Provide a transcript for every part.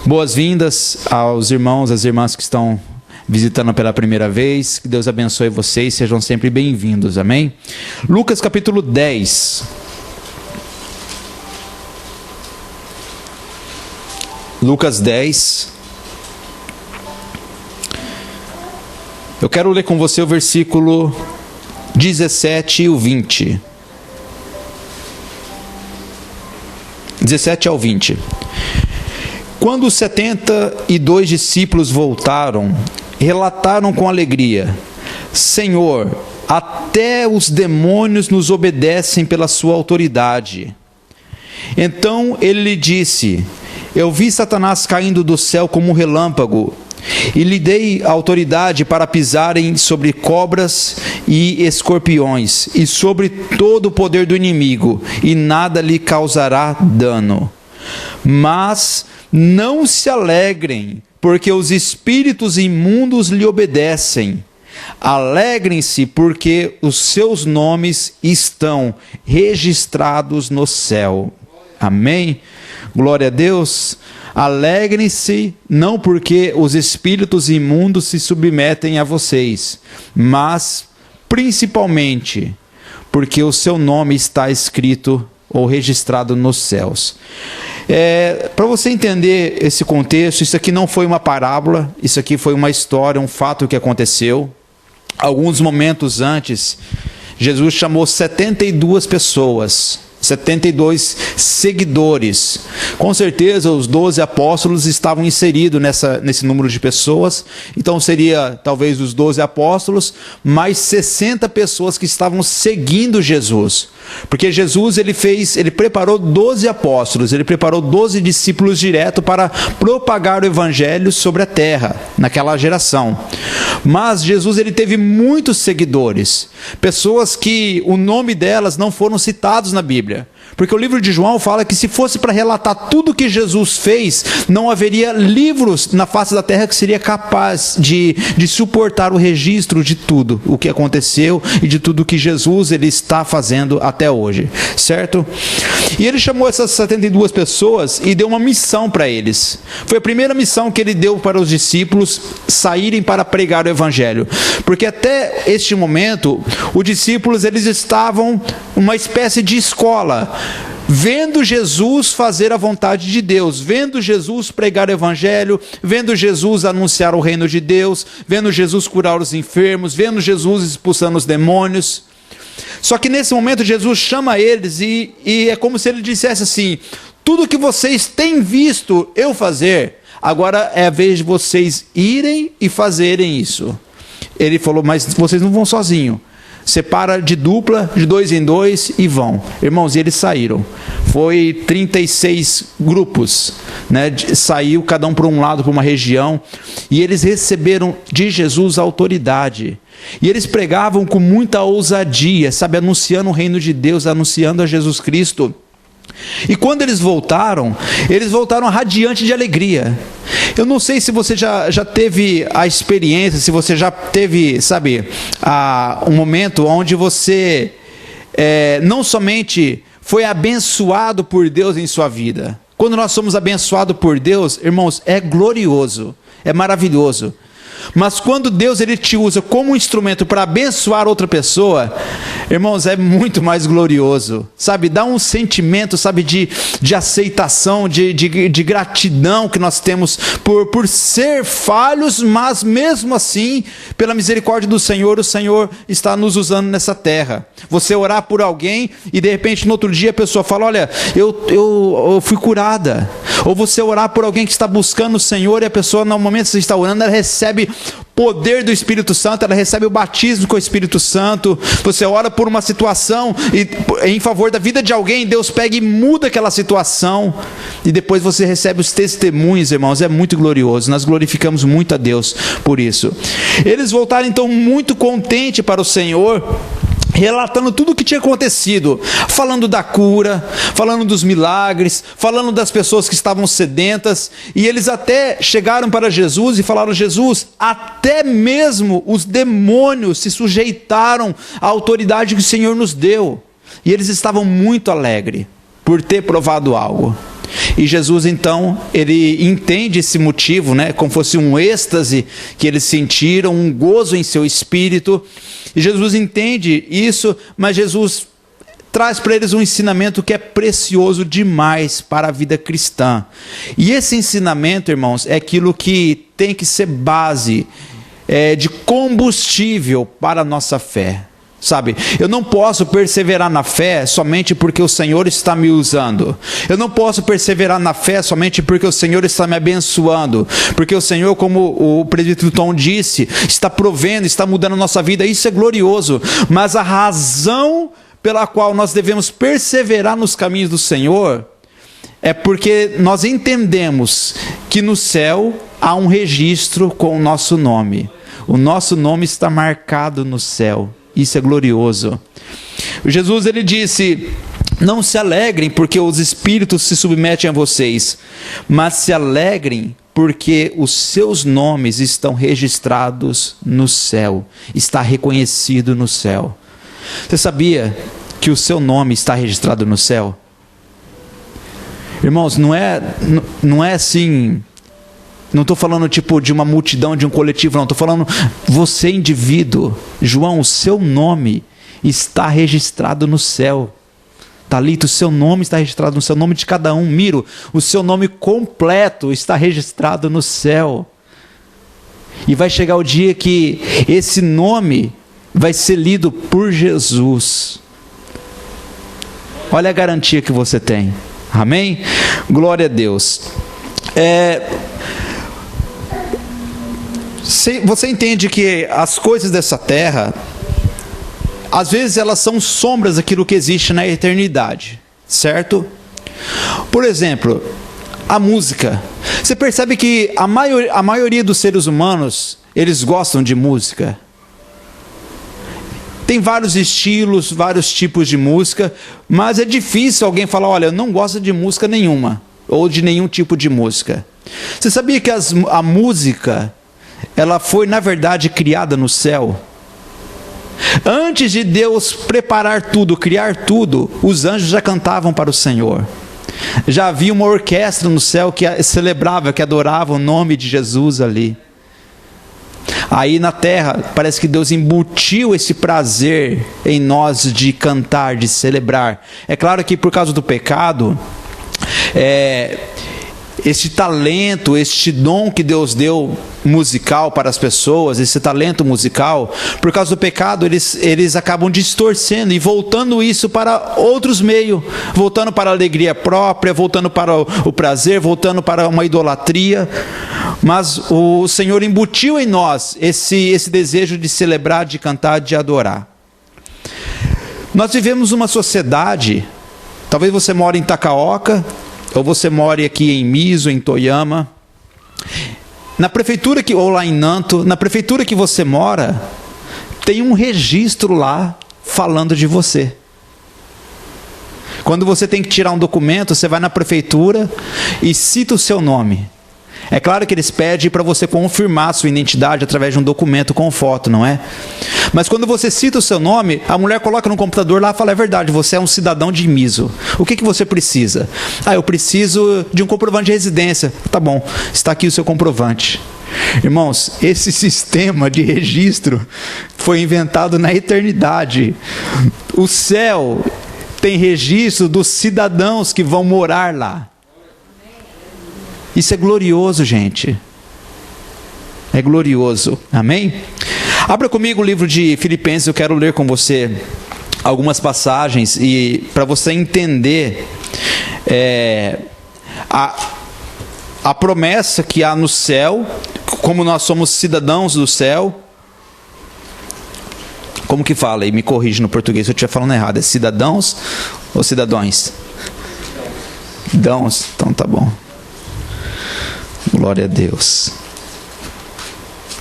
Boas-vindas aos irmãos, às irmãs que estão visitando pela primeira vez. Que Deus abençoe vocês, sejam sempre bem-vindos, amém? Lucas capítulo 10. Lucas 10. Eu quero ler com você o versículo 17 e o 20. 17 ao 20. Quando os 72 discípulos voltaram, relataram com alegria: Senhor, até os demônios nos obedecem pela sua autoridade. Então ele lhe disse: Eu vi Satanás caindo do céu como um relâmpago, e lhe dei autoridade para pisarem sobre cobras e escorpiões, e sobre todo o poder do inimigo, e nada lhe causará dano. Mas não se alegrem, porque os espíritos imundos lhe obedecem. Alegrem-se, porque os seus nomes estão registrados no céu. Amém? Glória a Deus. Alegrem-se, não porque os espíritos imundos se submetem a vocês, mas principalmente porque o seu nome está escrito ou registrado nos céus. Para você entender esse contexto, isso aqui não foi uma parábola, isso aqui foi uma história, um fato que aconteceu. Alguns momentos antes, Jesus chamou 72 pessoas, 72 seguidores. Com certeza os 12 apóstolos estavam inseridos nesse número de pessoas. Então seria talvez os 12 apóstolos mais 60 pessoas que estavam seguindo Jesus. Porque Jesus ele preparou 12 apóstolos, ele preparou 12 discípulos direto para propagar o evangelho sobre a terra, naquela geração. Mas Jesus ele teve muitos seguidores, pessoas que o nome delas não foram citados na Bíblia. Porque o livro de João fala que se fosse para relatar tudo que Jesus fez, não haveria livros na face da terra que seria capaz de suportar o registro de tudo o que aconteceu e de tudo que Jesus ele está fazendo até hoje, certo? E ele chamou essas 72 pessoas e deu uma missão para eles. Foi a primeira missão que ele deu para os discípulos saírem para pregar o evangelho. Porque até este momento, os discípulos eles estavam uma espécie de escola, vendo Jesus fazer a vontade de Deus, vendo Jesus pregar o evangelho, vendo Jesus anunciar o reino de Deus, vendo Jesus curar os enfermos, vendo Jesus expulsando os demônios. Só que nesse momento Jesus chama eles e é como se ele dissesse assim: tudo que vocês têm visto eu fazer, agora é a vez de vocês irem e fazerem isso. Ele falou: mas vocês não vão sozinhos. Separa de dupla, de 2 em 2 e vão. Irmãos, e eles saíram. Foi 36 grupos, né? Saiu cada um para um lado, para uma região. E eles receberam de Jesus a autoridade. E eles pregavam com muita ousadia, sabe? Anunciando o reino de Deus, anunciando a Jesus Cristo. E quando eles voltaram radiantes de alegria. Eu não sei se você já teve a experiência, se você já teve, sabe, um momento onde você não somente foi abençoado por Deus em sua vida. Quando nós somos abençoados por Deus, irmãos, é glorioso, é maravilhoso. Mas quando Deus ele te usa como um instrumento para abençoar outra pessoa, irmãos, é muito mais glorioso, sabe? Dá um sentimento, sabe, de aceitação, de gratidão que nós temos por ser falhos, mas mesmo assim, pela misericórdia do Senhor, o Senhor está nos usando nessa terra. Você orar por alguém e de repente no outro dia a pessoa fala: olha, eu fui curada. Ou você orar por alguém que está buscando o Senhor e a pessoa no momento que você está orando, ela recebe poder do Espírito Santo, ela recebe o batismo com o Espírito Santo. Você ora por uma situação e em favor da vida de alguém, Deus pega e muda aquela situação e depois você recebe os testemunhos, irmãos. É muito glorioso, nós glorificamos muito a Deus por isso. Eles voltaram então muito contentes para o Senhor, relatando tudo o que tinha acontecido, falando da cura, falando dos milagres, falando das pessoas que estavam sedentas, e eles até chegaram para Jesus e falaram: Jesus, até mesmo os demônios se sujeitaram à autoridade que o Senhor nos deu. E eles estavam muito alegres por ter provado algo. E Jesus, então, ele entende esse motivo, né? Como fosse um êxtase que eles sentiram, um gozo em seu espírito. E Jesus entende isso, mas Jesus traz para eles um ensinamento que é precioso demais para a vida cristã. E esse ensinamento, irmãos, é aquilo que tem que ser base de combustível para a nossa fé. Sabe, eu não posso perseverar na fé somente porque o Senhor está me usando. Eu não posso perseverar na fé somente porque o Senhor está me abençoando. Porque o Senhor, como o presbítero Tom disse, está provendo, está mudando a nossa vida. Isso é glorioso. Mas a razão pela qual nós devemos perseverar nos caminhos do Senhor é porque nós entendemos que no céu há um registro com o nosso nome. O nosso nome está marcado no céu. Isso é glorioso. Jesus, ele disse: não se alegrem porque os espíritos se submetem a vocês, mas se alegrem porque os seus nomes estão registrados no céu, está reconhecido no céu. Você sabia que o seu nome está registrado no céu? Irmãos, não é assim. Não estou falando tipo de uma multidão, de um coletivo, não. Estou falando você, indivíduo. João, o seu nome está registrado no céu. Talita, o seu nome está registrado no céu. O nome de cada um. Miro, o seu nome completo está registrado no céu. E vai chegar o dia que esse nome vai ser lido por Jesus. Olha a garantia que você tem. Amém? Glória a Deus. Você entende que as coisas dessa terra, às vezes elas são sombras daquilo que existe na eternidade, certo? Por exemplo, a música. Você percebe que a maioria dos seres humanos, eles gostam de música. Tem vários estilos, vários tipos de música, mas é difícil alguém falar: olha, eu não gosto de música nenhuma, ou de nenhum tipo de música. Você sabia que a música, ela foi, na verdade, criada no céu? Antes de Deus preparar tudo, criar tudo, os anjos já cantavam para o Senhor. Já havia uma orquestra no céu que celebrava, que adorava o nome de Jesus ali. Aí na terra, parece que Deus embutiu esse prazer em nós de cantar, de celebrar. É claro que por causa do pecado, este talento, este dom que Deus deu musical para as pessoas, esse talento musical, por causa do pecado, eles acabam distorcendo e voltando isso para outros meios, voltando para a alegria própria, voltando para o prazer, voltando para uma idolatria. Mas o Senhor embutiu em nós esse desejo de celebrar, de cantar, de adorar. Nós vivemos uma sociedade, talvez você mora em Takaoka, ou você mora aqui em Miso, em Toyama, na prefeitura ou lá em Nanto, na prefeitura que você mora, tem um registro lá falando de você. Quando você tem que tirar um documento, você vai na prefeitura e cita o seu nome. É claro que eles pedem para você confirmar a sua identidade através de um documento com foto, não é? Mas quando você cita o seu nome, a mulher coloca no computador lá e fala: é verdade, você é um cidadão de Miso. O que você precisa? Eu preciso de um comprovante de residência. Tá bom, está aqui o seu comprovante. Irmãos, esse sistema de registro foi inventado na eternidade. O céu tem registro dos cidadãos que vão morar lá. Isso é glorioso, gente. É glorioso. Amém? Abra comigo o livro de Filipenses. Eu quero ler com você algumas passagens e para você entender a promessa que há no céu, como nós somos cidadãos do céu. Como que fala? E me corrige no português se eu estiver falando errado. É cidadãos ou cidadões? Dãos. Então tá bom. Glória a Deus.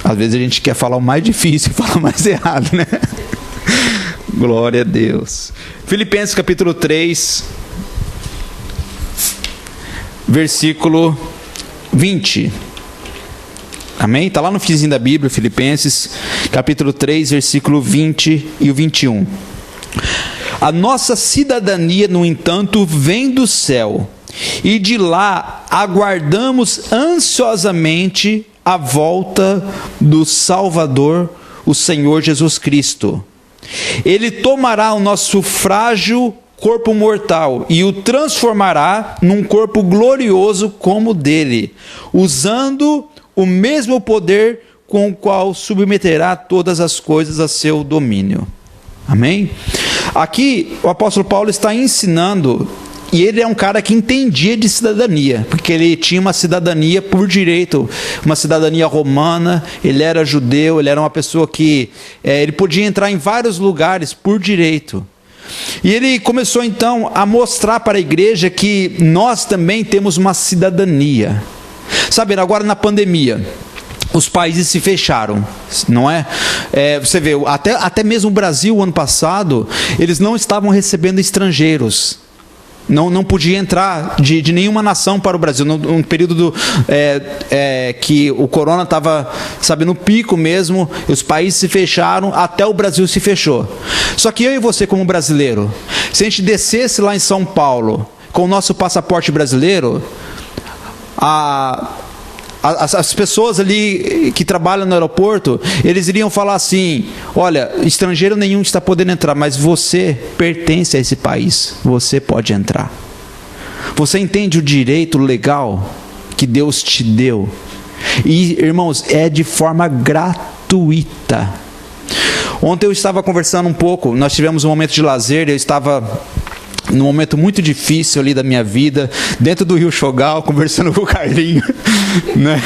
Às vezes a gente quer falar o mais difícil e fala o mais errado, né? Glória a Deus. Filipenses capítulo 3, versículo 20. Amém? Está lá no finzinho da Bíblia, Filipenses capítulo 3, versículo 20 e o 21. A nossa cidadania, no entanto, vem do céu, e de lá aguardamos ansiosamente a volta do Salvador, o Senhor Jesus Cristo. Ele tomará o nosso frágil corpo mortal e o transformará num corpo glorioso como o dele, usando o mesmo poder com o qual submeterá todas as coisas a seu domínio. Amém? Aqui o apóstolo Paulo está ensinando, e ele é um cara que entendia de cidadania, porque ele tinha uma cidadania por direito, uma cidadania romana, ele era judeu, ele era uma pessoa que ele podia entrar em vários lugares por direito. E ele começou então a mostrar para a igreja que nós também temos uma cidadania. Sabe, agora na pandemia, os países se fecharam, não é? Você vê, até mesmo o Brasil, ano passado, eles não estavam recebendo estrangeiros. Não podia entrar de nenhuma nação para o Brasil. No período que o corona estava, no pico mesmo, os países se fecharam, até o Brasil se fechou. Só que eu e você, como brasileiro, se a gente descesse lá em São Paulo com o nosso passaporte brasileiro, as pessoas ali que trabalham no aeroporto, eles iriam falar assim: olha, estrangeiro nenhum está podendo entrar, mas você pertence a esse país, você pode entrar. Você entende o direito legal que Deus te deu? E, irmãos, é de forma gratuita. Ontem eu estava conversando um pouco, nós tivemos um momento de lazer, eu estava num momento muito difícil ali da minha vida, dentro do Rio Chogal, conversando com o Carlinho, né?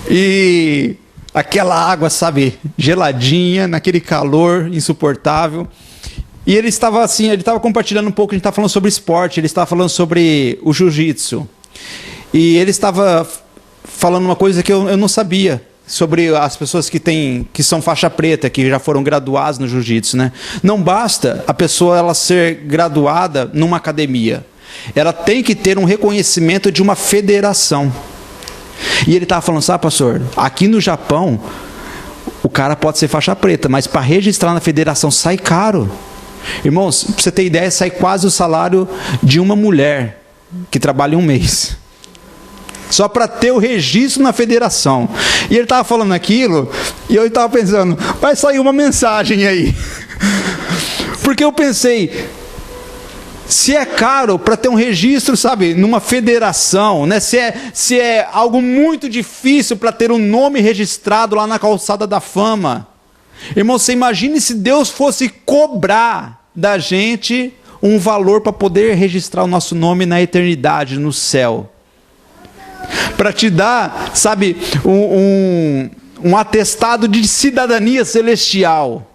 E aquela água, geladinha, naquele calor insuportável. E ele estava assim, ele estava compartilhando um pouco, a gente estava falando sobre esporte, ele estava falando sobre o jiu-jitsu. E ele estava falando uma coisa que eu não sabia, sobre as pessoas que são faixa preta, que já foram graduadas no jiu-jitsu, né? Não basta a pessoa ela ser graduada numa academia. Ela tem que ter um reconhecimento de uma federação. E ele estava falando, pastor, aqui no Japão, o cara pode ser faixa preta, mas para registrar na federação sai caro. Irmãos, para você ter ideia, sai quase o salário de uma mulher que trabalha um mês. Só para ter o registro na federação. E ele estava falando aquilo, e eu estava pensando, vai sair uma mensagem aí. Porque eu pensei, se é caro para ter um registro, numa federação, né? Se é algo muito difícil para ter um nome registrado lá na calçada da fama. Irmão, você imagine se Deus fosse cobrar da gente um valor para poder registrar o nosso nome na eternidade, no céu. Para te dar, um atestado de cidadania celestial.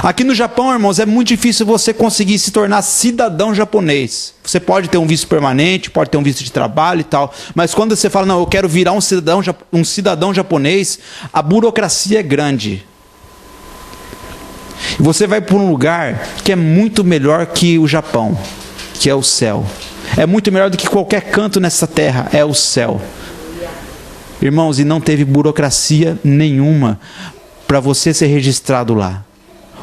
Aqui no Japão, irmãos, é muito difícil você conseguir se tornar cidadão japonês. Você pode ter um visto permanente, pode ter um visto de trabalho e tal, mas quando você fala, não, eu quero virar um cidadão japonês, a burocracia é grande. E você vai para um lugar que é muito melhor que o Japão, que é o céu. É muito melhor do que qualquer canto nessa terra, é o céu. Irmãos, e não teve burocracia nenhuma para você ser registrado lá.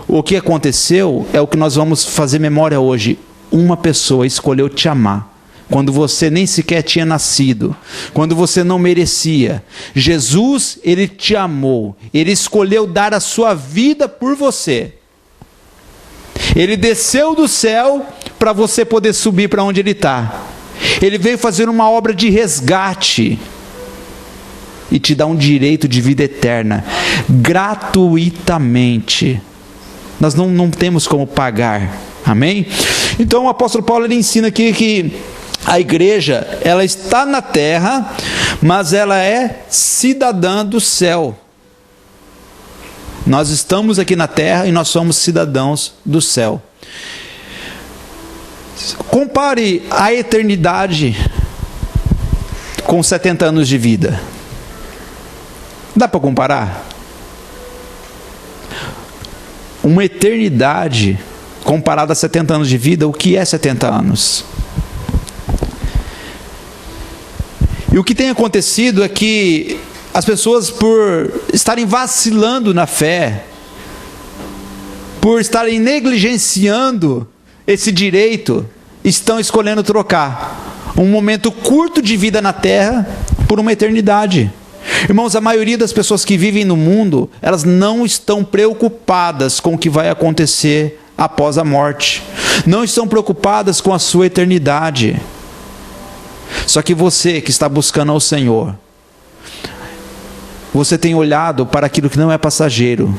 O que aconteceu é o que nós vamos fazer memória hoje. Uma pessoa escolheu te amar, quando você nem sequer tinha nascido, quando você não merecia. Jesus, ele te amou, ele escolheu dar a sua vida por você. Ele desceu do céu para você poder subir para onde ele está. Ele veio fazer uma obra de resgate e te dar um direito de vida eterna, gratuitamente. Nós não temos como pagar, amém? Então o apóstolo Paulo ele ensina aqui que a igreja, ela está na terra, mas ela é cidadã do céu. Nós estamos aqui na terra e nós somos cidadãos do céu. Compare a eternidade com 70 anos de vida. Dá para comparar? Uma eternidade comparada a 70 anos de vida, o que é 70 anos? E o que tem acontecido é que as pessoas, por estarem vacilando na fé, por estarem negligenciando esse direito, estão escolhendo trocar um momento curto de vida na terra por uma eternidade. Irmãos, a maioria das pessoas que vivem no mundo, elas não estão preocupadas com o que vai acontecer após a morte. Não estão preocupadas com a sua eternidade. Só que você que está buscando ao Senhor, você tem olhado para aquilo que não é passageiro,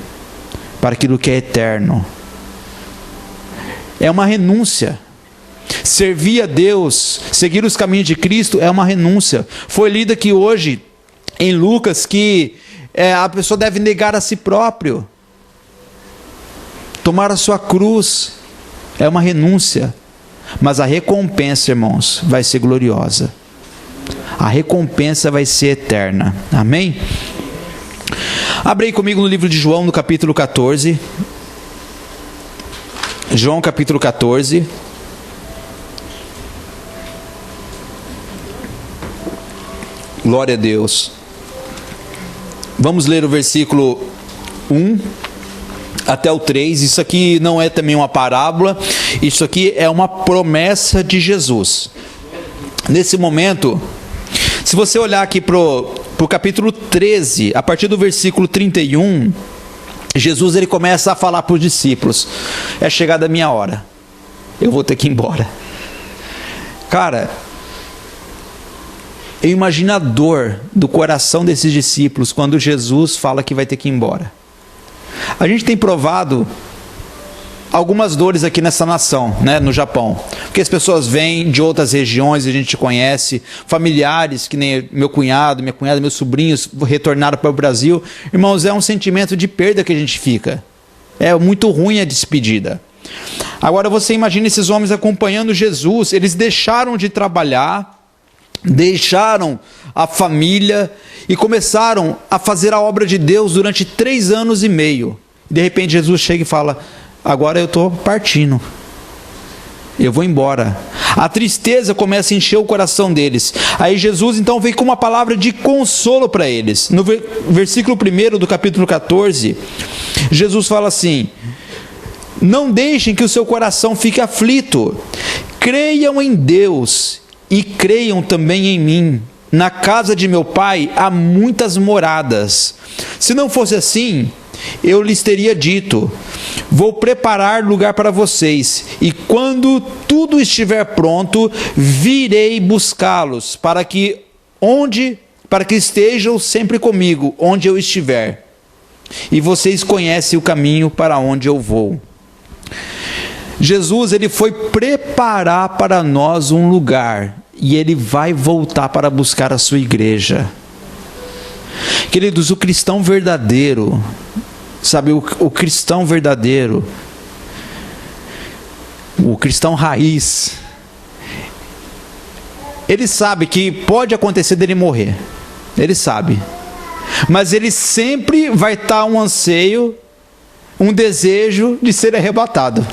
para aquilo que é eterno. É uma renúncia. Servir a Deus, seguir os caminhos de Cristo é uma renúncia. Foi lido aqui hoje em Lucas que a pessoa deve negar a si próprio, tomar a sua cruz. É uma renúncia, mas a recompensa, irmãos, vai ser gloriosa. A recompensa vai ser eterna. Amém? Abre aí comigo no livro de João, no capítulo 14. João capítulo 14. Glória a Deus. Vamos ler o versículo 1 até o 3. Isso aqui não é também uma parábola, isso aqui é uma promessa de Jesus. Nesse momento, se você olhar aqui para o capítulo 13, a partir do versículo 31, Jesus ele começa a falar para os discípulos: é chegada a minha hora, eu vou ter que ir embora. Cara, eu imagino a dor do coração desses discípulos quando Jesus fala que vai ter que ir embora. A gente tem provado algumas dores aqui nessa nação, né, no Japão, porque as pessoas vêm de outras regiões, a gente conhece, familiares, que nem meu cunhado, minha cunhada, meus sobrinhos retornaram para o Brasil. Irmãos, é um sentimento de perda que a gente fica, é muito ruim a despedida. Agora você imagina esses homens acompanhando Jesus, eles deixaram de trabalhar, deixaram a família e começaram a fazer a obra de Deus durante 3 anos e meio. De repente Jesus chega e fala: agora eu estou partindo, eu vou embora. A tristeza começa a encher o coração deles. Aí Jesus então vem com uma palavra de consolo para eles. No versículo 1 do capítulo 14, Jesus fala assim: não deixem que o seu coração fique aflito, creiam em Deus e creiam também em mim. Na casa de meu pai há muitas moradas. Se não fosse assim, eu lhes teria dito: vou preparar lugar para vocês, e quando tudo estiver pronto, virei buscá-los, para que estejam sempre comigo, onde eu estiver. E vocês conhecem o caminho para onde eu vou. Jesus, ele foi preparar para nós um lugar, e ele vai voltar para buscar a sua igreja. Queridos, o cristão verdadeiro, sabe, o cristão verdadeiro, o cristão raiz, ele sabe que pode acontecer dele morrer, ele sabe, mas ele sempre vai estar um anseio, um desejo de ser arrebatado.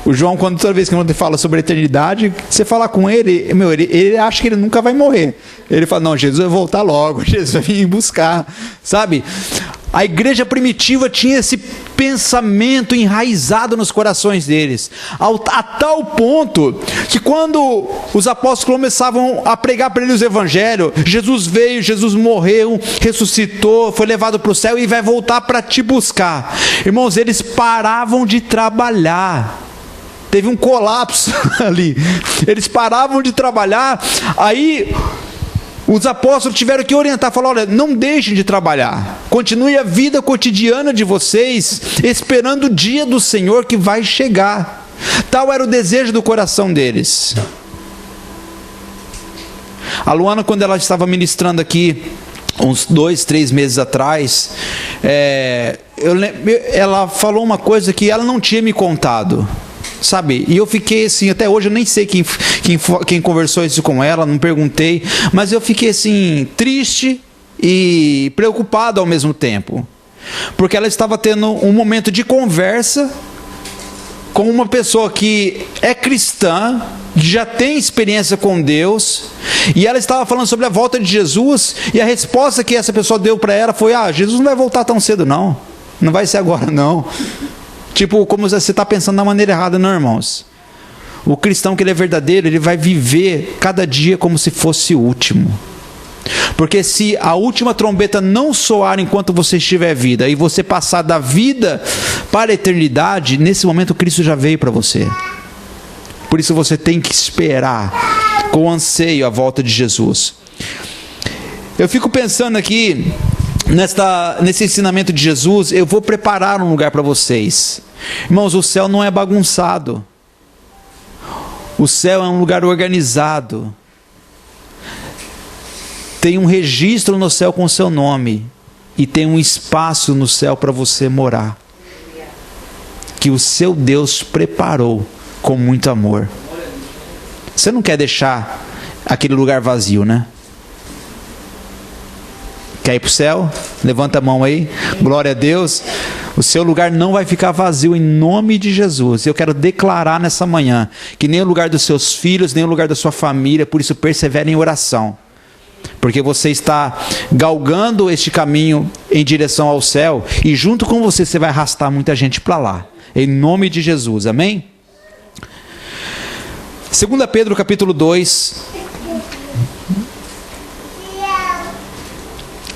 O João, toda vez que ele fala sobre a eternidade, você falar com ele, ele acha que ele nunca vai morrer. Ele fala: não, Jesus vai voltar logo, Jesus vai vir buscar, sabe? A igreja primitiva tinha esse pensamento enraizado nos corações deles, a tal ponto que quando os apóstolos começavam a pregar para eles o evangelho, Jesus veio, Jesus morreu, ressuscitou, foi levado para o céu e vai voltar para te buscar. Irmãos, eles paravam de trabalhar. Teve um colapso ali. Eles paravam de trabalhar. Aí os apóstolos tiveram que orientar, falar: olha, não deixem de trabalhar, continue a vida cotidiana de vocês, esperando o dia do Senhor que vai chegar. Tal era o desejo do coração deles. A Luana, quando ela estava ministrando aqui uns 2, 3 meses atrás, ela falou uma coisa que ela não tinha me contado, sabe? E eu fiquei assim, até hoje eu nem sei quem conversou isso com ela, não perguntei, mas eu fiquei assim, triste e preocupado ao mesmo tempo, porque ela estava tendo um momento de conversa com uma pessoa que é cristã, que já tem experiência com Deus, e ela estava falando sobre a volta de Jesus, e a resposta que essa pessoa deu para ela foi: Jesus não vai voltar tão cedo não vai ser agora não. Tipo, como você está pensando da maneira errada, não, irmãos. O cristão que ele é verdadeiro, ele vai viver cada dia como se fosse o último. Porque se a última trombeta não soar enquanto você estiver vida, e você passar da vida para a eternidade, nesse momento Cristo já veio para você. Por isso você tem que esperar com anseio a volta de Jesus. Eu fico pensando aqui, nesse ensinamento de Jesus, eu vou preparar um lugar para vocês. Irmãos, o céu não é bagunçado. O céu é um lugar organizado. Tem um registro no céu com o seu nome. E tem um espaço no céu para você morar. Que o seu Deus preparou com muito amor. Você não quer deixar aquele lugar vazio, né? Quer ir para o céu? Levanta a mão aí. Glória a Deus. O seu lugar não vai ficar vazio em nome de Jesus. Eu quero declarar nessa manhã que nem o lugar dos seus filhos, nem o lugar da sua família, por isso persevere em oração. Porque você está galgando este caminho em direção ao céu e junto com você, você vai arrastar muita gente para lá. Em nome de Jesus, amém? 2 Pedro capítulo 2.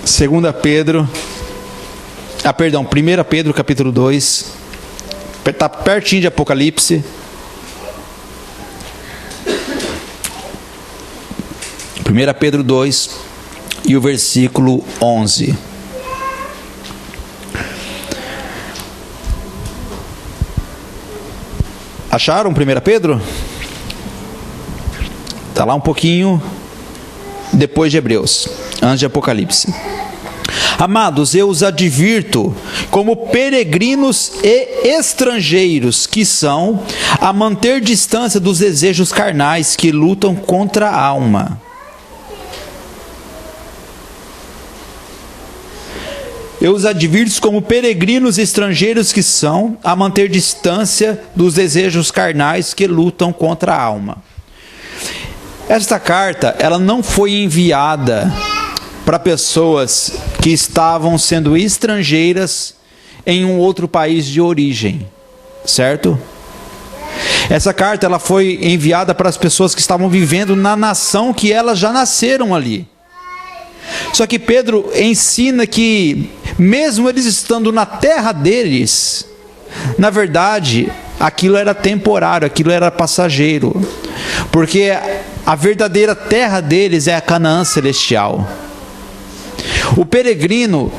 1 Pedro capítulo 2. Está pertinho de Apocalipse. 1 Pedro 2 e o versículo 11. Acharam 1 Pedro? Está lá um pouquinho depois de Hebreus, antes de Apocalipse. Amados, eu os advirto, como peregrinos e estrangeiros que são, a manter distância dos desejos carnais que lutam contra a alma. Eu os advirto como peregrinos e estrangeiros que são, a manter distância dos desejos carnais que lutam contra a alma. Esta carta, ela não foi enviada para pessoas que estavam sendo estrangeiras em um outro país de origem, certo? Essa carta, ela foi enviada para as pessoas que estavam vivendo na nação que elas já nasceram ali. Só que Pedro ensina que, mesmo eles estando na terra deles, na verdade, aquilo era temporário, aquilo era passageiro. Porque a verdadeira terra deles é a Canaã celestial. O peregrino,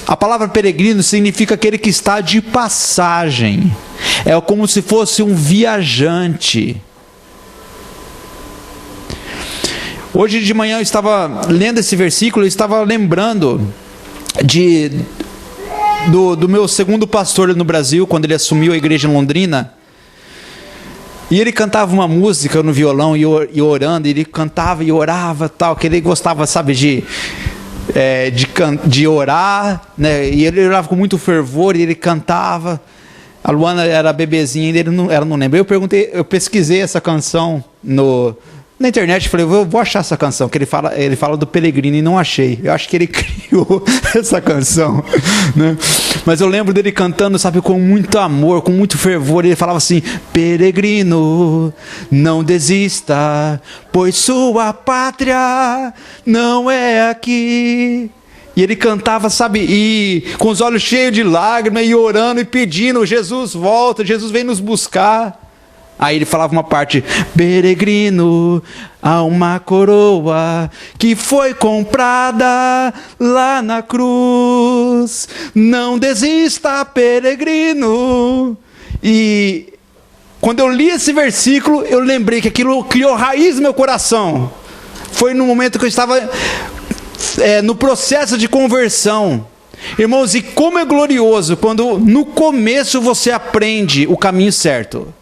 a palavra peregrino significa aquele que está de passagem. É como se fosse um viajante. Hoje de manhã eu estava lendo esse versículo e estava lembrando do meu segundo pastor no Brasil, quando ele assumiu a igreja em Londrina. E ele cantava uma música no violão e orando, e ele cantava e orava, tal, que ele gostava, sabe, de orar, né? E ele orava com muito fervor e ele cantava. A Luana era bebezinha e ela não lembra. Eu pesquisei essa canção na internet, falei, eu vou achar essa canção, que ele fala do peregrino, e não achei. Eu acho que ele criou essa canção, né? Mas eu lembro dele cantando, sabe, com muito amor, com muito fervor. Ele falava assim: peregrino, não desista, pois sua pátria não é aqui. E ele cantava, sabe, e com os olhos cheios de lágrimas, e orando e pedindo: Jesus volta, Jesus vem nos buscar. Aí ele falava uma parte: peregrino, há uma coroa que foi comprada lá na cruz. Não desista, peregrino. E quando eu li esse versículo, eu lembrei que aquilo criou raiz no meu coração. Foi no momento que eu estava no processo de conversão. Irmãos, e como é glorioso quando no começo você aprende o caminho certo.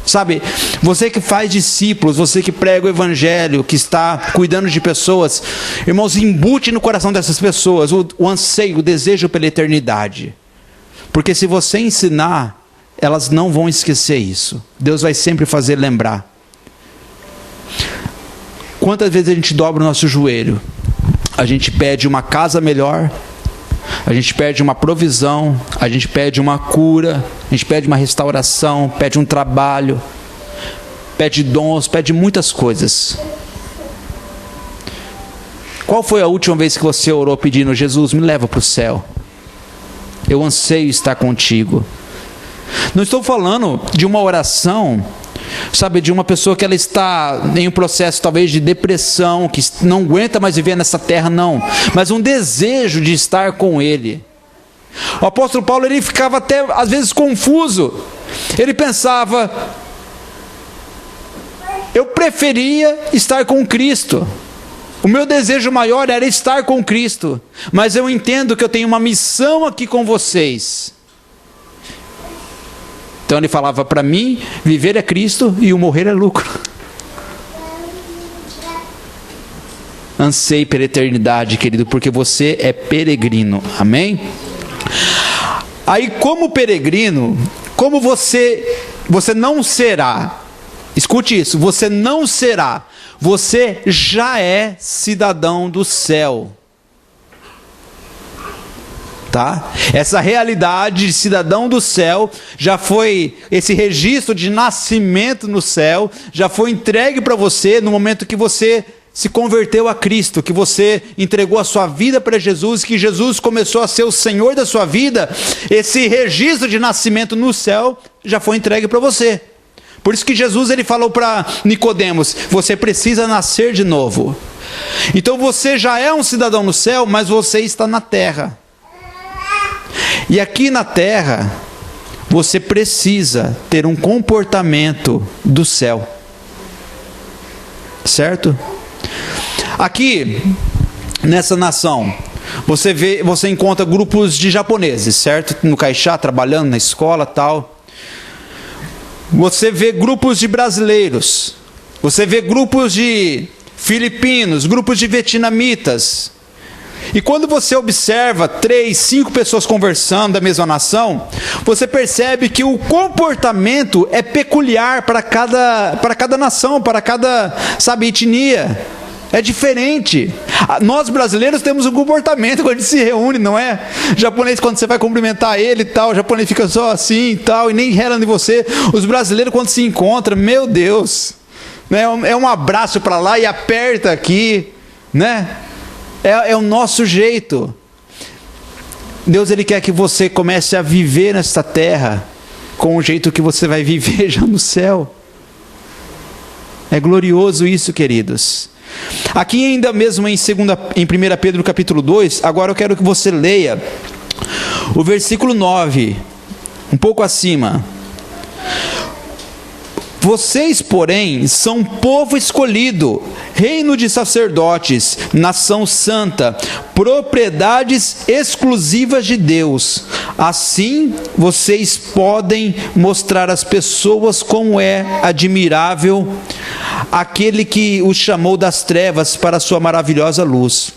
Sabe, você que faz discípulos, você que prega o evangelho, que está cuidando de pessoas, irmãos, embute no coração dessas pessoas o anseio, o desejo pela eternidade. Porque se você ensinar, elas não vão esquecer isso. Deus vai sempre fazer lembrar. Quantas vezes a gente dobra o nosso joelho? A gente pede uma casa melhor, A gente pede uma provisão, a gente pede uma cura, a gente pede uma restauração, pede um trabalho, pede dons, pede muitas coisas. Qual foi a última vez que você orou pedindo: Jesus, me leva para o céu? Eu anseio estar contigo. Não estou falando de uma oração, sabe, de uma pessoa que ela está em um processo talvez de depressão, que não aguenta mais viver nessa terra, não. Mas um desejo de estar com Ele. O apóstolo Paulo, ele ficava até às vezes confuso. Ele pensava: eu preferia estar com Cristo. O meu desejo maior era estar com Cristo. Mas eu entendo que eu tenho uma missão aqui com vocês. Então ele falava: para mim, viver é Cristo e o morrer é lucro. Anseie pela eternidade, querido, porque você é peregrino. Amém? Aí, como peregrino, como você não será, escute isso, você não será, você já é cidadão do céu. Tá? Essa realidade de cidadão do céu já foi, esse registro de nascimento no céu já foi entregue para você no momento que você se converteu a Cristo, que você entregou a sua vida para Jesus, que Jesus começou a ser o Senhor da sua vida. Esse registro de nascimento no céu já foi entregue para você. Por isso que Jesus, ele falou para Nicodemos: você precisa nascer de novo. Então você já é um cidadão no céu, mas você está na terra. E aqui na terra, você precisa ter um comportamento do céu. Certo? Aqui, nessa nação, você encontra grupos de japoneses, certo? No Caixá, trabalhando na escola, tal. Você vê grupos de brasileiros. Você vê grupos de filipinos, grupos de vietnamitas. E quando você observa 3, 5 pessoas conversando da mesma nação, você percebe que o comportamento é peculiar para cada nação, para cada, sabe, etnia. É diferente. Nós brasileiros temos um comportamento quando a gente se reúne, não é? O japonês, quando você vai cumprimentar ele e tal, o japonês fica só assim e tal, e nem rela em você. Os brasileiros, quando se encontram, meu Deus, né? É um abraço para lá e aperta aqui, né? É o nosso jeito. Deus, ele quer que você comece a viver nesta terra com o jeito que você vai viver já no céu. É glorioso isso, queridos. Aqui ainda mesmo em 1 Pedro capítulo 2, agora eu quero que você leia o versículo 9, um pouco acima. Vocês, porém, são povo escolhido, reino de sacerdotes, nação santa, propriedades exclusivas de Deus. Assim, vocês podem mostrar às pessoas como é admirável aquele que os chamou das trevas para a sua maravilhosa luz.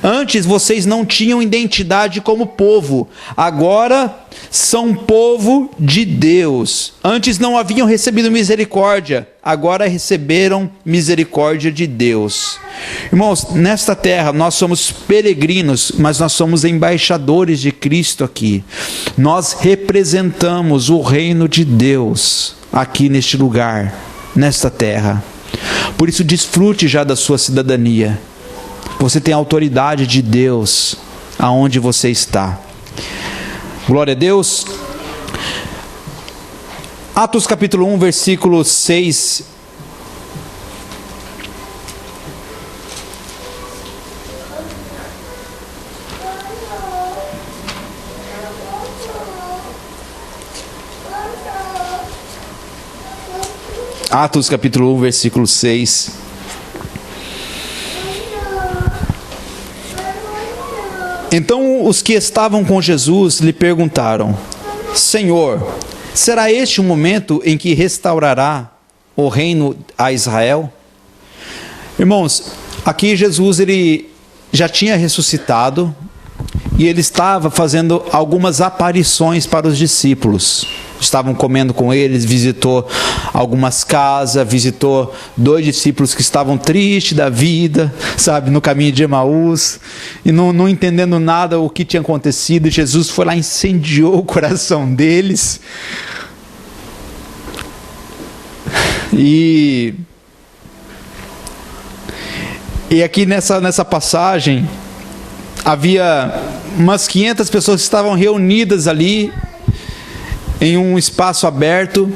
Antes vocês não tinham identidade como povo, agora são povo de Deus. Antes não haviam recebido misericórdia, agora receberam misericórdia de Deus. Irmãos, nesta terra nós somos peregrinos, mas nós somos embaixadores de Cristo aqui. Nós representamos o reino de Deus aqui neste lugar, nesta terra. Por isso, desfrute já da sua cidadania. Você tem a autoridade de Deus aonde você está. Glória a Deus. Atos capítulo 1, versículo 6. Atos capítulo 1, versículo 6. Então os que estavam com Jesus lhe perguntaram: Senhor, será este o momento em que restaurará o reino a Israel? Irmãos, aqui Jesus, ele já tinha ressuscitado e ele estava fazendo algumas aparições para os discípulos. estavam comendo com eles, visitou algumas casas, visitou 2 discípulos que estavam tristes da vida, sabe, no caminho de Emaús, e não entendendo nada o que tinha acontecido. Jesus foi lá e incendiou o coração deles. E aqui nessa passagem, havia umas 500 pessoas que estavam reunidas ali, em um espaço aberto,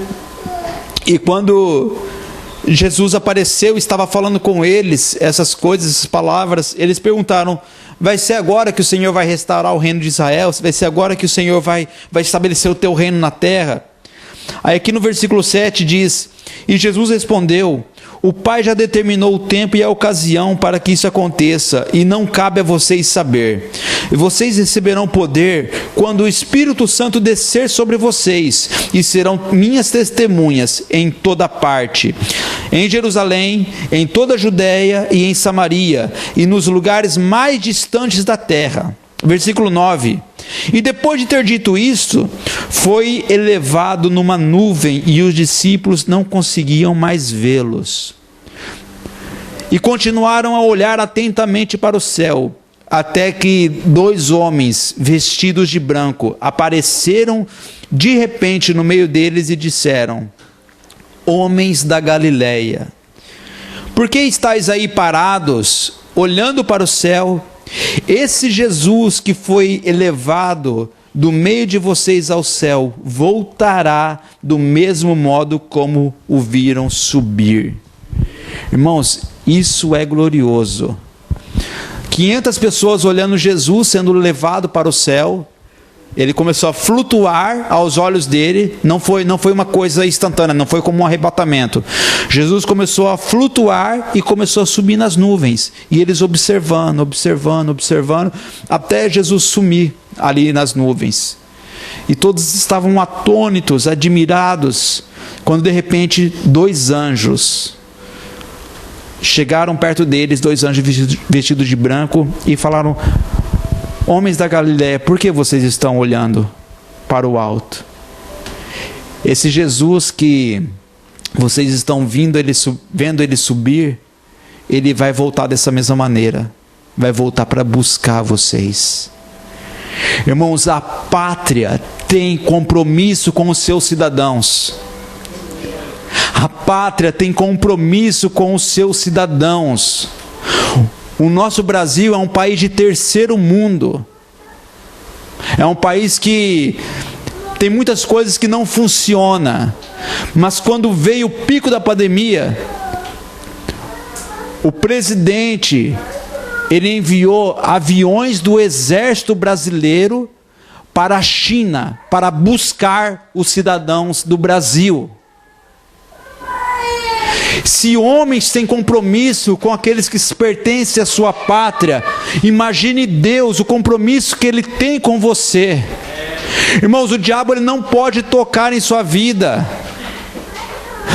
e quando Jesus apareceu e estava falando com eles, essas coisas, essas palavras, eles perguntaram: vai ser agora que o Senhor vai restaurar o reino de Israel? Vai ser agora que o Senhor vai estabelecer o teu reino na terra? Aí aqui no versículo 7 diz: e Jesus respondeu: o Pai já determinou o tempo e a ocasião para que isso aconteça, e não cabe a vocês saber. E vocês receberão poder quando o Espírito Santo descer sobre vocês, e serão minhas testemunhas em toda parte, em Jerusalém, em toda a Judéia e em Samaria, e nos lugares mais distantes da terra. Versículo 9: e depois de ter dito isto, foi elevado numa nuvem, e os discípulos não conseguiam mais vê-los. E continuaram a olhar atentamente para o céu, até que 2 homens vestidos de branco apareceram de repente no meio deles e disseram: homens da Galileia, por que estáis aí parados, olhando para o céu? Esse Jesus que foi elevado do meio de vocês ao céu, voltará do mesmo modo como o viram subir. Irmãos, isso é glorioso. 500 pessoas olhando Jesus sendo levado para o céu. Ele começou a flutuar aos olhos dele, não foi uma coisa instantânea, não foi como um arrebatamento. Jesus começou a flutuar e começou a subir nas nuvens, e eles observando, até Jesus sumir ali nas nuvens. E todos estavam atônitos, admirados, quando de repente 2 anjos chegaram perto deles, 2 anjos vestidos de branco, e falaram: homens da Galileia, por que vocês estão olhando para o alto? Esse Jesus que vocês estão vendo ele subir, ele vai voltar dessa mesma maneira, vai voltar para buscar vocês. Irmãos, a pátria tem compromisso com os seus cidadãos. A pátria tem compromisso com os seus cidadãos. O nosso Brasil é um país de terceiro mundo. É um país que tem muitas coisas que não funcionam. Mas quando veio o pico da pandemia, o presidente, ele enviou aviões do exército brasileiro para a China, para buscar os cidadãos do Brasil. Se homens têm compromisso com aqueles que pertencem à sua pátria, imagine Deus, o compromisso que Ele tem com você. Irmãos, o diabo ele não pode tocar em sua vida.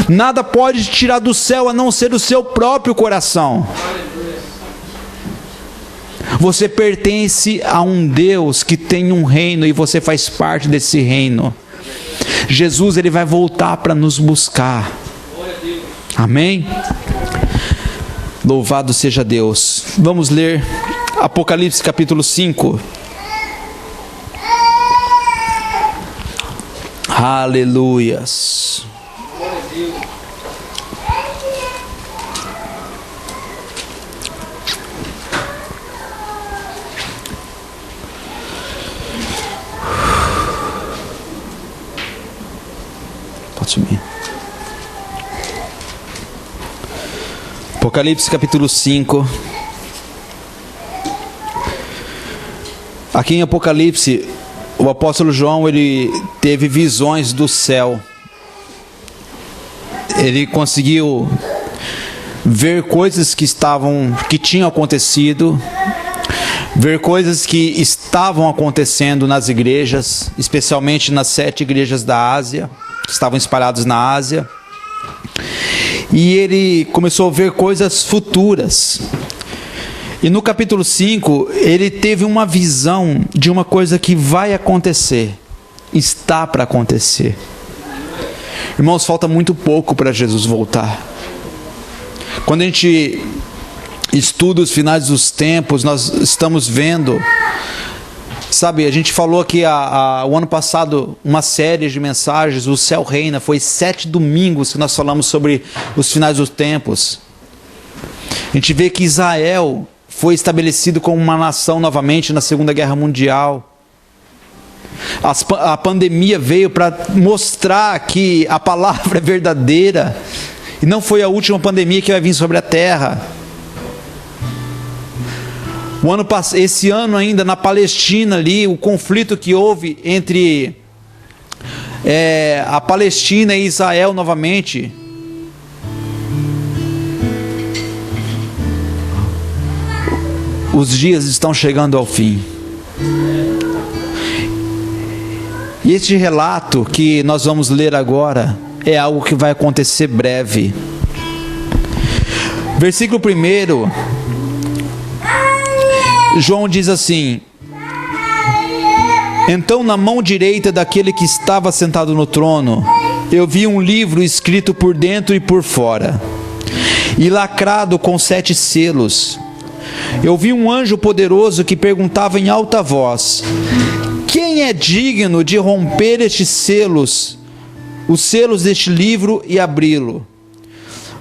Nada pode te tirar do céu a não ser o seu próprio coração. Você pertence a um Deus que tem um reino e você faz parte desse reino. Jesus ele vai voltar para nos buscar. Amém? Louvado seja Deus. Vamos ler Apocalipse capítulo 5. Aleluias. Pode subir. Apocalipse capítulo 5. Aqui em Apocalipse, o apóstolo João ele teve visões do céu. Ele conseguiu ver coisas que tinham acontecido, ver coisas que estavam acontecendo nas igrejas, especialmente nas 7 igrejas da Ásia, que estavam espalhadas na Ásia. E ele começou a ver coisas futuras. E no capítulo 5, ele teve uma visão de uma coisa que vai acontecer, está para acontecer. Irmãos, falta muito pouco para Jesus voltar. Quando a gente estuda os finais dos tempos, nós estamos vendo, sabe, a gente falou aqui o ano passado uma série de mensagens, o Céu Reina, foi 7 domingos que nós falamos sobre os finais dos tempos. A gente vê que Israel foi estabelecido como uma nação novamente na Segunda Guerra Mundial. A pandemia veio para mostrar que a palavra é verdadeira e não foi a última pandemia que vai vir sobre a terra. Esse ano ainda na Palestina ali, o conflito que houve entre a Palestina e Israel novamente. Os dias estão chegando ao fim. E este relato que nós vamos ler agora é algo que vai acontecer breve. Versículo 1, João diz assim: então na mão direita daquele que estava sentado no trono, eu vi um livro escrito por dentro e por fora, e lacrado com 7 selos. Eu vi um anjo poderoso que perguntava em alta voz: quem é digno de romper estes selos, os selos deste livro e abri-lo?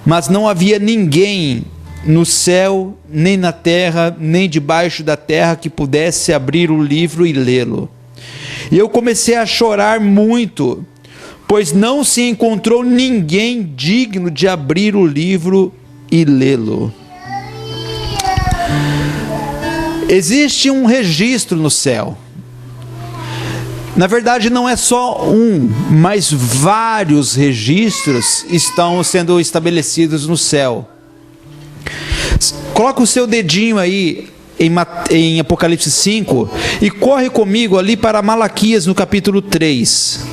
Mas não havia ninguém no céu, nem na terra, nem debaixo da terra que pudesse abrir o livro e lê-lo. E eu comecei a chorar muito, pois não se encontrou ninguém digno de abrir o livro e lê-lo. Existe um registro no céu. Na verdade, não é só um, mas vários registros estão sendo estabelecidos no céu. Coloca o seu dedinho aí em Apocalipse 5 e corre comigo ali para Malaquias no capítulo 3.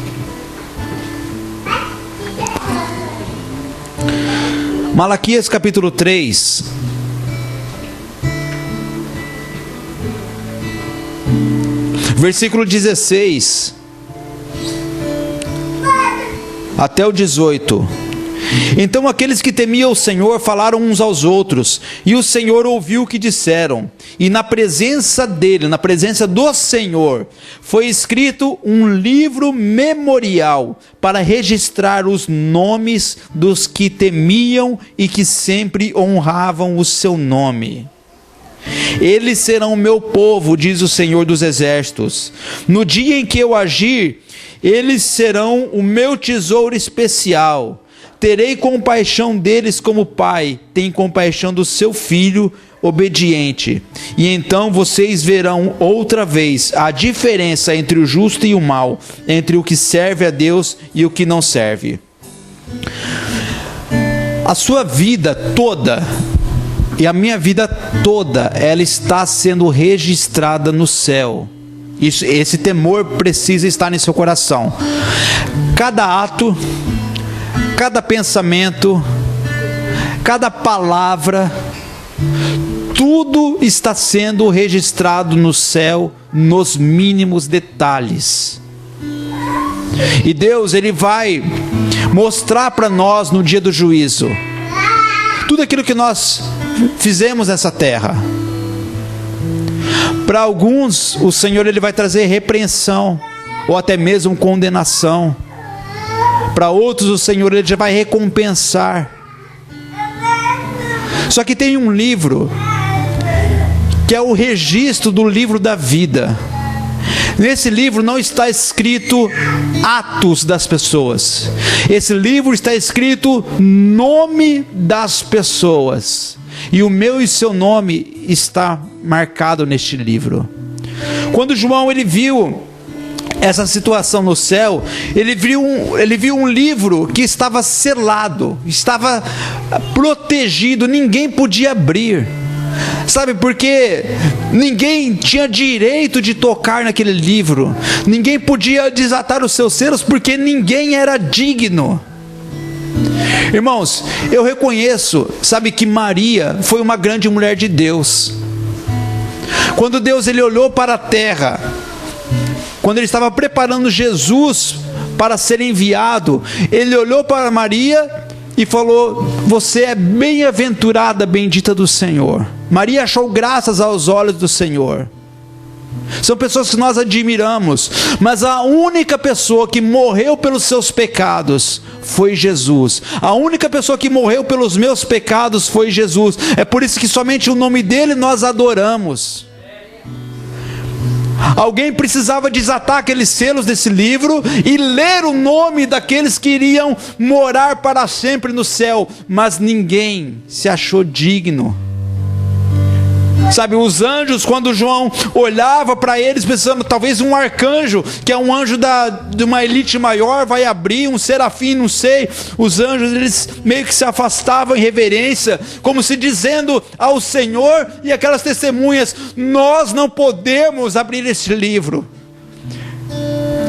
Malaquias capítulo 3. Versículo 16 até o 18. Então aqueles que temiam o Senhor falaram uns aos outros, e o Senhor ouviu o que disseram, e na presença dele, na presença do Senhor, foi escrito um livro memorial para registrar os nomes dos que temiam e que sempre honravam o seu nome. Eles serão o meu povo, diz o Senhor dos Exércitos. No dia em que eu agir, eles serão o meu tesouro especial. Terei compaixão deles como pai tem compaixão do seu filho obediente. E então vocês verão outra vez a diferença entre o justo e o mal, entre o que serve a Deus e o que não serve. A sua vida toda e a minha vida toda, ela está sendo registrada no céu. Esse temor precisa estar em seu coração. Cada ato, cada pensamento, cada palavra, tudo está sendo registrado no céu, nos mínimos detalhes. E Deus, Ele vai mostrar para nós no dia do juízo tudo aquilo que nós fizemos nessa terra. Para alguns, o Senhor Ele vai trazer repreensão, ou até mesmo condenação. Para outros, o Senhor Ele já vai recompensar. Só que tem um livro, que é o registro do livro da vida. Nesse livro não está escrito atos das pessoas. Esse livro está escrito nome das pessoas. E o meu e seu nome está marcado neste livro. Quando João ele viu essa situação no céu, ele viu um livro que estava selado, estava protegido, ninguém podia abrir. Sabe, porque ninguém tinha direito de tocar naquele livro, ninguém podia desatar os seus selos, porque ninguém era digno. Irmãos, eu reconheço, sabe, que Maria foi uma grande mulher de Deus. Quando Deus ele olhou para a terra, quando ele estava preparando Jesus para ser enviado, ele olhou para Maria e falou: você é bem-aventurada, bendita do Senhor. Maria achou graças aos olhos do Senhor. São pessoas que nós admiramos, mas a única pessoa que morreu pelos seus pecados foi Jesus. A única pessoa que morreu pelos meus pecados foi Jesus. É por isso que somente o nome dele nós adoramos. Alguém precisava desatar aqueles selos desse livro e ler o nome daqueles que iriam morar para sempre no céu, mas ninguém se achou digno. Sabe, os anjos, quando João olhava para eles pensando, talvez um arcanjo, que é um anjo de uma elite maior, vai abrir, um serafim, não sei, os anjos, eles meio que se afastavam em reverência, como se dizendo ao Senhor e aquelas testemunhas: nós não podemos abrir este livro.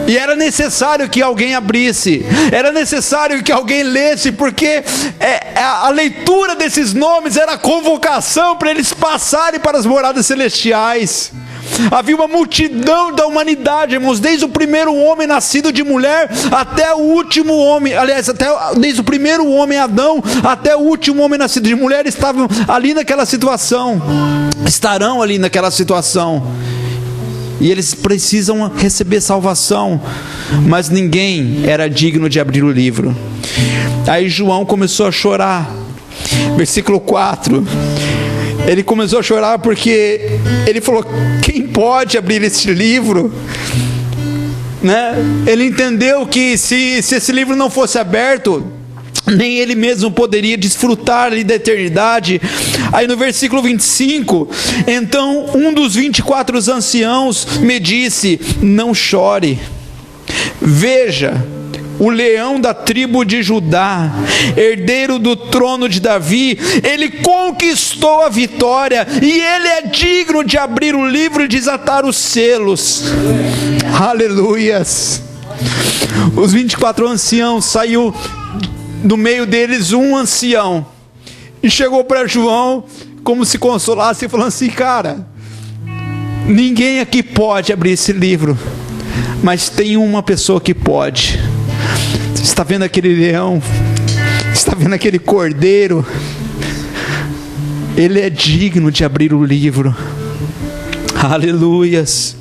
E era necessário que alguém abrisse, era necessário que alguém lesse, porque a leitura desses nomes era a convocação para eles passarem para as moradas celestiais. Havia uma multidão da humanidade, irmãos, desde o primeiro homem nascido de mulher até o último homem, aliás, desde o primeiro homem Adão até o último homem nascido de mulher, estavam ali naquela situação, estarão ali naquela situação. E eles precisam receber salvação, mas ninguém era digno de abrir o livro. Aí João começou a chorar, versículo 4, ele começou a chorar porque ele falou: quem pode abrir este livro? Né? Ele entendeu que se esse livro não fosse aberto, nem ele mesmo poderia desfrutar ali da eternidade. Aí no versículo 25, então um dos 24 anciãos me disse: não chore, veja, o leão da tribo de Judá, herdeiro do trono de Davi, ele conquistou a vitória, e ele é digno de abrir o livro e desatar os selos. Aleluias. Os 24 anciãos, saiu do meio deles um ancião e chegou para João como se consolasse, falando assim: cara, ninguém aqui pode abrir esse livro, mas tem uma pessoa que pode. Você está vendo aquele leão? Está vendo aquele cordeiro? Ele é digno de abrir o livro. Aleluias.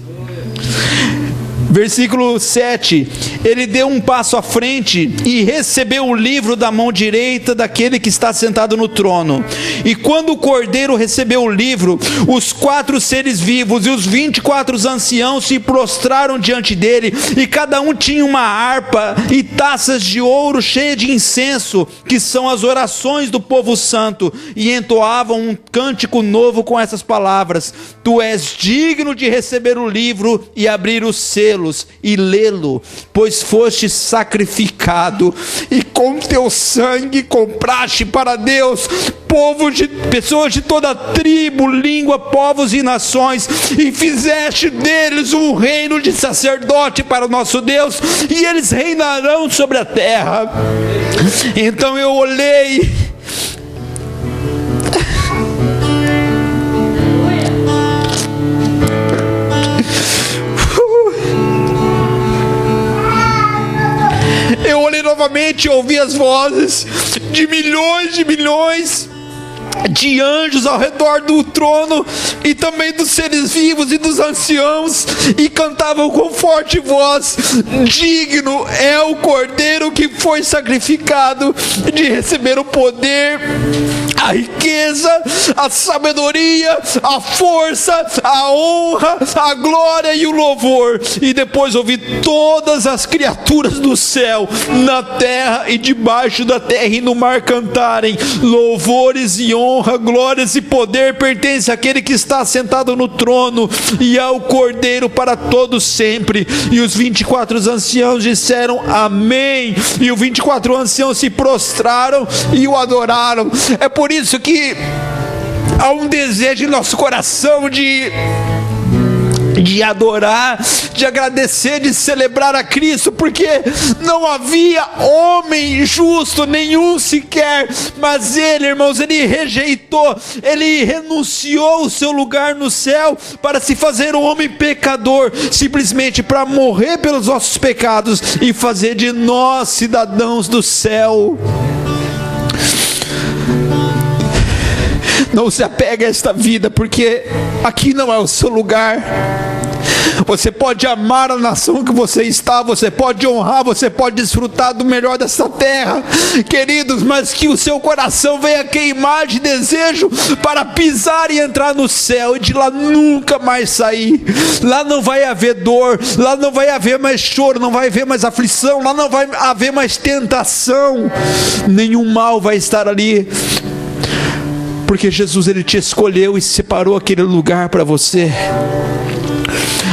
Versículo 7, ele deu um passo à frente e recebeu o livro da mão direita daquele que está sentado no trono. E quando o cordeiro recebeu o livro, os 4 seres vivos e os 24 anciãos se prostraram diante dele, e cada um tinha uma harpa e taças de ouro cheias de incenso, que são as orações do povo santo, e entoavam um cântico novo com essas palavras: tu és digno de receber o livro e abrir os selos e lê-lo, pois foste sacrificado, e com teu sangue compraste para Deus pessoas de toda tribo, língua, povos e nações, e fizeste deles um reino de sacerdote para o nosso Deus, e eles reinarão sobre a terra. Então eu olhei, novamente e ouvi as vozes de milhões de anjos ao redor do trono, e também dos seres vivos e dos anciãos, e cantavam com forte voz: digno é o cordeiro que foi sacrificado de receber o poder, a riqueza, a sabedoria, a força, a honra, a glória e o louvor. E depois ouvi todas as criaturas do céu, na terra e debaixo da terra e no mar cantarem: louvores e honra, glórias e poder pertence àquele que está sentado no trono e ao Cordeiro para todos sempre. E os 24 anciãos disseram amém, e os 24 anciãos se prostraram e o adoraram. É por isso que há um desejo em nosso coração de de adorar, de agradecer, de celebrar a Cristo, porque não havia homem justo nenhum sequer, mas ele, irmãos, ele rejeitou, ele renunciou o seu lugar no céu para se fazer um homem pecador, simplesmente para morrer pelos nossos pecados e fazer de nós cidadãos do céu. Não se apegue a esta vida, porque aqui não é o seu lugar. Você pode amar a nação que você está, você pode honrar, você pode desfrutar do melhor dessa terra, queridos, mas que o seu coração venha queimar de desejo para pisar e entrar no céu e de lá nunca mais sair. Lá não vai haver dor, lá não vai haver mais choro, não vai haver mais aflição, lá não vai haver mais tentação, nenhum mal vai estar ali, porque Jesus, ele te escolheu e separou aquele lugar para você.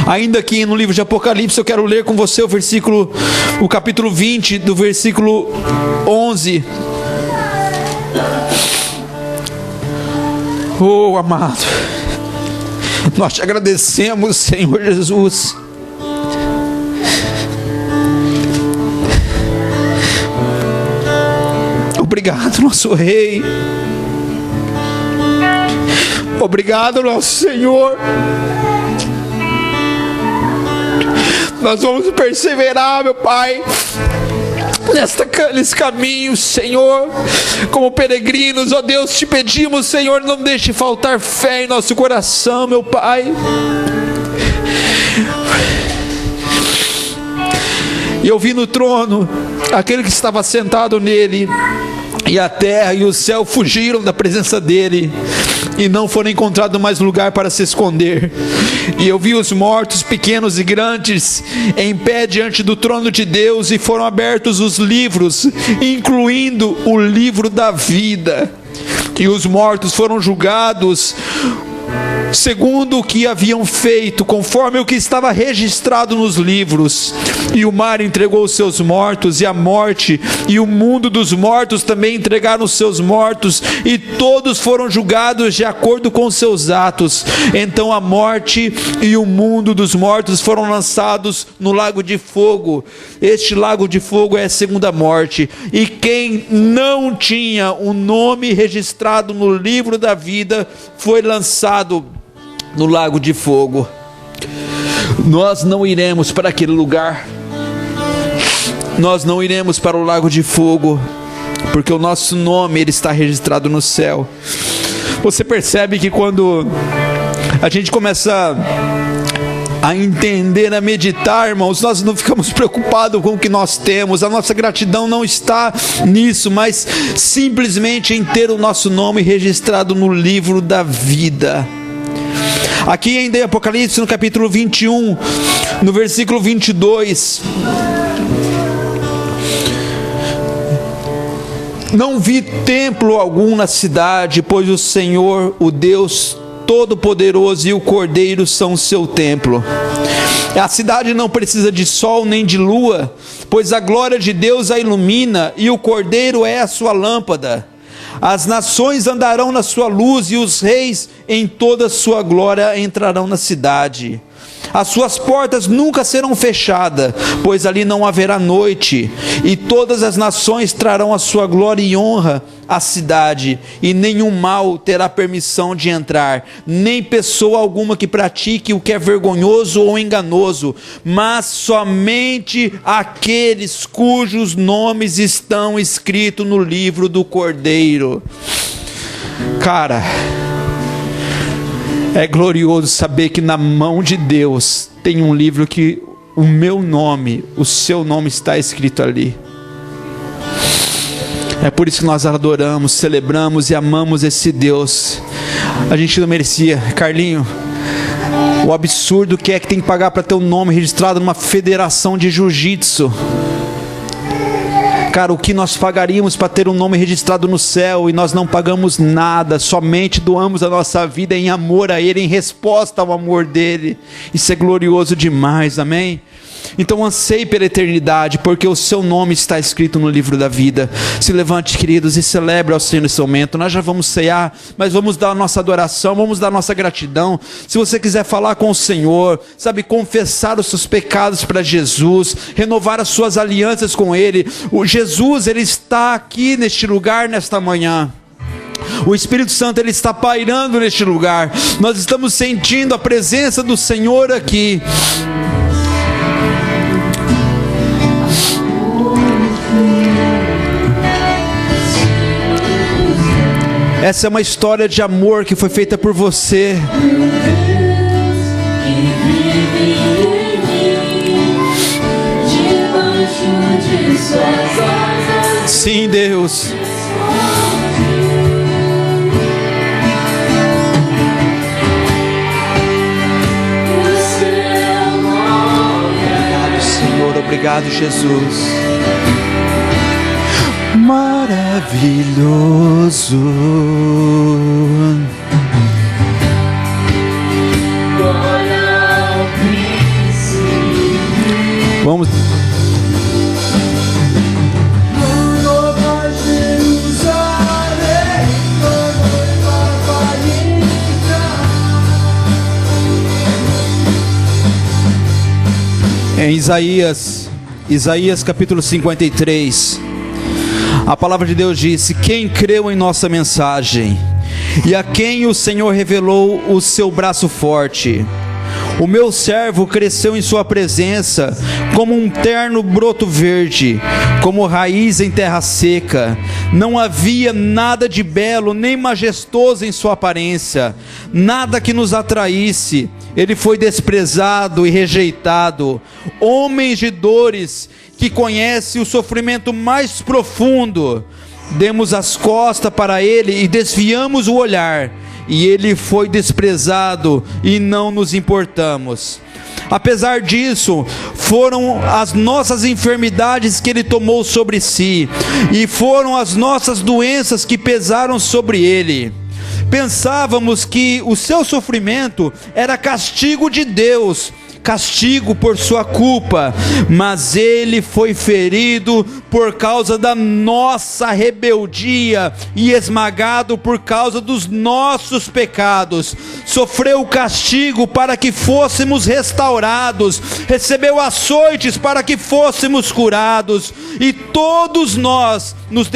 Ainda aqui no livro de Apocalipse, eu quero ler com você o capítulo 20, do versículo 11. Oh, amado, nós te agradecemos, Senhor Jesus. Obrigado, nosso Rei. Obrigado, nosso Senhor. Nós vamos perseverar, meu Pai, nesse caminho, Senhor, como peregrinos, ó Deus, te pedimos, Senhor, não deixe faltar fé em nosso coração, meu Pai. E eu vi no trono aquele que estava sentado nele, e a terra e o céu fugiram da presença dele, e não foram encontrados mais lugar para se esconder. E eu vi os mortos, pequenos e grandes, em pé diante do trono de Deus, e foram abertos os livros, incluindo o livro da vida. E os mortos foram julgados segundo o que haviam feito, conforme o que estava registrado nos livros. E o mar entregou os seus mortos, e a morte e o mundo dos mortos também entregaram os seus mortos, e todos foram julgados de acordo com os seus atos. Então a morte e o mundo dos mortos foram lançados no lago de fogo. Este lago de fogo é a segunda morte. E quem não tinha o nome registrado no livro da vida foi lançado no lago de fogo. Nós não iremos para aquele lugar. Nós não iremos para o lago de fogo, porque o nosso nome, ele está registrado no céu. Você percebe que quando a gente começa a entender, a meditar, irmãos, nós não ficamos preocupados com o que nós temos. A nossa gratidão não está nisso, mas simplesmente em ter o nosso nome registrado no livro da vida. Aqui ainda em Apocalipse, no capítulo 21, no versículo 22, não vi templo algum na cidade, pois o Senhor, o Deus Todo-Poderoso, e o Cordeiro são o seu templo. A cidade não precisa de sol nem de lua, pois a glória de Deus a ilumina, e o Cordeiro é a sua lâmpada. As nações andarão na sua luz, e os reis em toda a sua glória entrarão na cidade. As suas portas nunca serão fechadas, pois ali não haverá noite, e todas as nações trarão a sua glória e honra à cidade, e nenhum mal terá permissão de entrar, nem pessoa alguma que pratique o que é vergonhoso ou enganoso, mas somente aqueles cujos nomes estão escritos no livro do Cordeiro. Cara, é glorioso saber que na mão de Deus tem um livro que o meu nome, o seu nome está escrito ali. É por isso que nós adoramos, celebramos e amamos esse Deus. A gente não merecia. Carlinho, o absurdo que é que tem que pagar para ter um nome registrado numa federação de jiu-jitsu. Cara, o que nós pagaríamos para ter um nome registrado no céu, e nós não pagamos nada, somente doamos a nossa vida em amor a Ele, em resposta ao amor dEle. Isso é glorioso demais, amém? Então anseie pela eternidade, porque o seu nome está escrito no livro da vida. Se levante, queridos, e celebre ao Senhor nesse momento. Nós já vamos cear, mas vamos dar a nossa adoração, vamos dar a nossa gratidão. Se você quiser falar com o Senhor, sabe, confessar os seus pecados para Jesus, renovar as suas alianças com Ele, o Jesus, Ele está aqui neste lugar, nesta manhã. O Espírito Santo, Ele está pairando neste lugar. Nós estamos sentindo a presença do Senhor aqui. Essa é uma história de amor que foi feita por você. Sim, Deus. Obrigado, Senhor. Obrigado, Jesus. Maravilhoso. Vamos. Em Isaías capítulo 53, a palavra de Deus disse: quem creu em nossa mensagem, e a quem o Senhor revelou o seu braço forte. O meu servo cresceu em sua presença, como um terno broto verde, como raiz em terra seca. Não havia nada de belo nem majestoso em sua aparência, nada que nos atraísse. Ele foi desprezado e rejeitado, homens de dores, que conhece o sofrimento mais profundo. Demos as costas para ele e desviamos o olhar, e ele foi desprezado e não nos importamos. Apesar disso, foram as nossas enfermidades que ele tomou sobre si, e foram as nossas doenças que pesaram sobre ele. Pensávamos que o seu sofrimento era castigo de Deus, castigo por sua culpa, mas ele foi ferido por causa da nossa rebeldia e esmagado por causa dos nossos pecados. Sofreu o castigo para que fôssemos restaurados, recebeu açoites para que fôssemos curados, e todos nós nos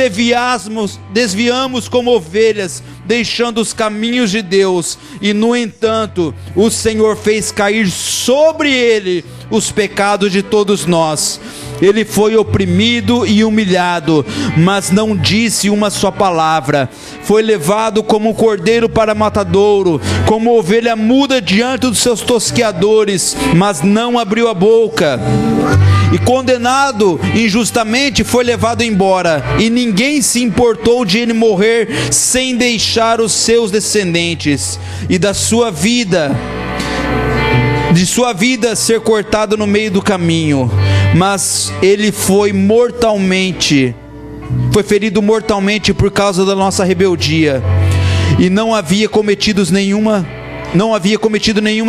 desviamos como ovelhas, deixando os caminhos de Deus, e no entanto, o Senhor fez cair sobre ele os pecados de todos nós. Ele foi oprimido e humilhado, mas não disse uma só palavra. Foi levado como um cordeiro para matadouro, como ovelha muda diante dos seus tosqueadores, mas não abriu a boca. E condenado injustamente foi levado embora, e ninguém se importou de ele morrer sem deixar os seus descendentes, e de sua vida ser cortada no meio do caminho. Mas ele foi ferido mortalmente por causa da nossa rebeldia, e não havia cometido nenhuma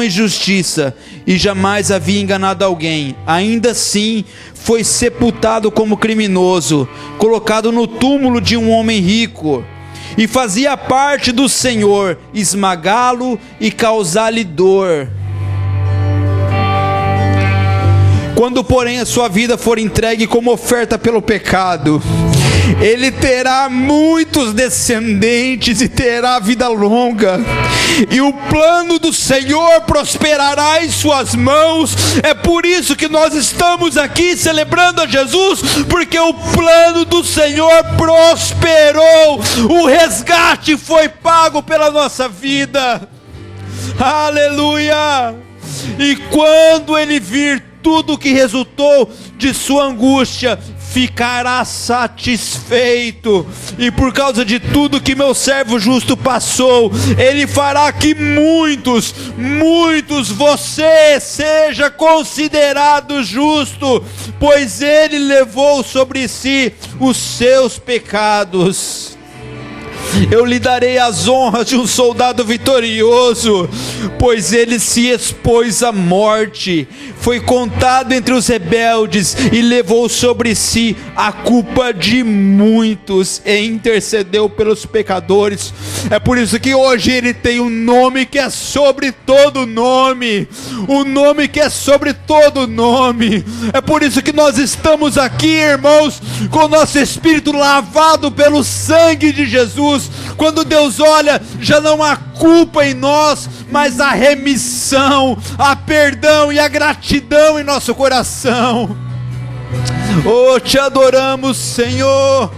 injustiça, e jamais havia enganado alguém. Ainda assim foi sepultado como criminoso, colocado no túmulo de um homem rico, e fazia parte do Senhor esmagá-lo e causar-lhe dor. Quando, porém, a sua vida for entregue como oferta pelo pecado, ele terá muitos descendentes e terá vida longa, e o plano do Senhor prosperará em suas mãos. É por isso que nós estamos aqui celebrando a Jesus, porque o plano do Senhor prosperou, o resgate foi pago pela nossa vida. Aleluia! E quando ele vir tudo que resultou de sua angústia, ficará satisfeito. E por causa de tudo que meu servo justo passou, ele fará que muitos você seja considerado justo, pois ele levou sobre si os seus pecados. Eu lhe darei as honras de um soldado vitorioso, pois ele se expôs à morte, foi contado entre os rebeldes e levou sobre si a culpa de muitos e intercedeu pelos pecadores. É por isso que hoje ele tem um nome que é sobre todo nome, um nome que é sobre todo nome. É por isso que nós estamos aqui, irmãos, com o nosso espírito lavado pelo sangue de Jesus. Quando Deus olha, já não há culpa em nós, mas a remissão, a perdão e a gratidão em nosso coração. Oh, te adoramos, Senhor.